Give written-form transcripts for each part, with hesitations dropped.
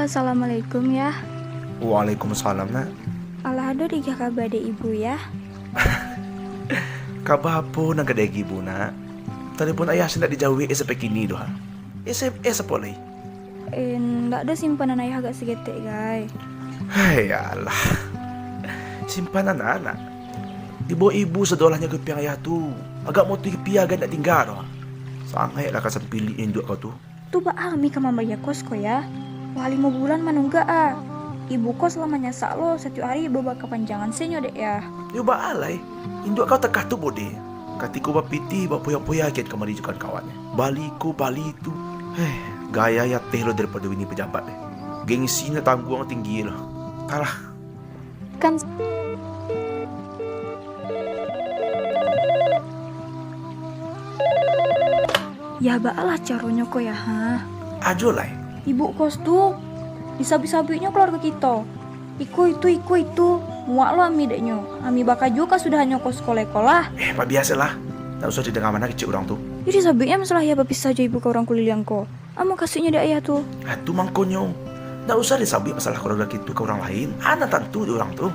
Assalamualaikum ya. Waalaikumsalam nak. Allah ada di kabar ibu ya. Kabapo nang kadegi ibu nak. Telepon ayah sendak dijauhi sampai kini doha. SMS apa lagi? Nggak ada simpanan ayah agak segetek guys. Hai Allah. Simpanan anak. Ibu sedolahnya ke piang ayah tu. Agak mau tu piaga nak tinggal doha. Sangai lah kasan pilih induk kau tu. Tu ba ami ka mamaya kos ko ya. Wah 5 bulan manungga ah. Ibu kos lamanya sak lo satu hari bawa kepanjangan senyo dek ya. Yo ba alai. Induk kau tekah tu bode. Katiku bapiti bapoya-poya kiat kemari jukan kawannya. Baliku bali tu. Gaya ya teh lo daripada ini pejabat deh. Gengsinya tangguang tinggi lo. Kalah. Kan ya baalah caranya kok ya ha. Ajo lai. Ibu kos tuh disabi-sabinya keluarga kita. Iku itu. Muak lo ami deknyo. Ami baka juga sudah hanya kos kolekolah. Pak biasa lah. Tak usah didengar mana kecil orang tu. Jadi sabinya masalah ya bapis saja ibu ke orang kuliliang ko. Amo kasihnya dek ayah tuh. Itu mangkonyo. Tak usah disabik masalah keluarga kita ke orang lain. Anak tentu di orang tu.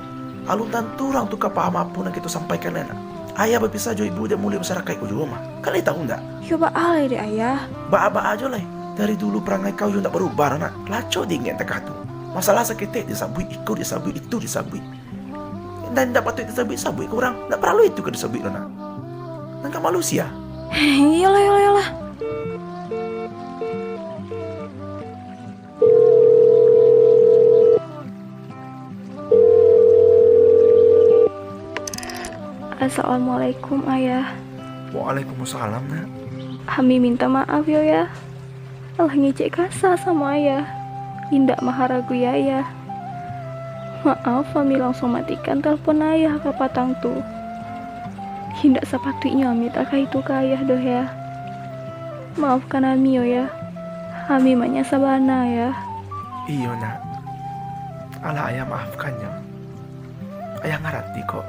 Alun tentu orang tu kapaham apa yang kita sampaikan enak. Ayah bapis saja ibu dia mulai masyarakat ke rumah. Kalian tahu tak? Yo ba alai dek ayah. Ba aja lah. Dari dulu perangai kau yang tak berubah anak. Laco dingin tekah tu. Masalah seketik disabui, ikut disabui, itu disabui. Dan tak patut disabui ke orang. Tak perlu itu ke disabui lo nak. Nangka manusia. Iyalah. Assalamualaikum ayah. Waalaikumsalam nak. Kami minta maaf yo ya. Allah ngecek kasar sama ayah. Indak maharagu ya ayah. Maaf kami langsung matikan telepon ayah ke patang tuh. Hindak sepatutnya kami tak itu ke ayah doh ya. Maafkan kami yo ya. Kami banyak sabana ya. Iyo nak. Allah ayah maafkannya. Ayah ngerti kok.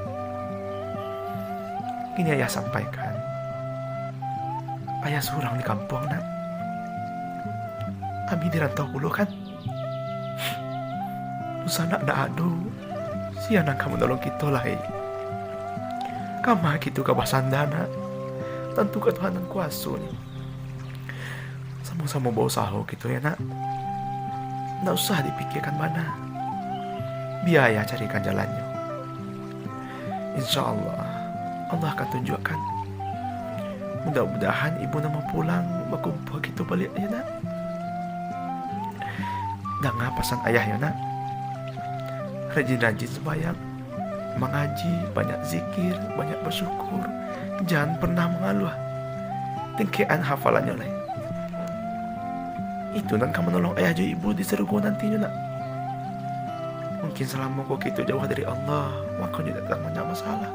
Ini ayah sampaikan. Ayah surang di kampung nak. Kami dirantau dulu kan. Usah nak adu. Si anak kamu tolong kita lah. Kamu gitu kabasandana. Tentu ke Tuhan yang kuasa ni. Sama-sama bawa sahu gitu ya nak. Nggak usah dipikirkan mana. Biaya carikan jalannya. Insya Allah akan tunjukkan. Mudah-mudahan ibu nama pulang berkumpul gitu balik ya nak. Jangan pesan ayah ya nak. Rajin-rajin sembahyang, mengaji, banyak zikir, banyak bersyukur. Jangan pernah mengeluh. Tingkian hafalannya lah. Itu nan kamu nolong ayah juga ibu di serugo nantinya nak. Mungkin selama kau gitu jauh dari Allah, maka tidak datang banyak masalah.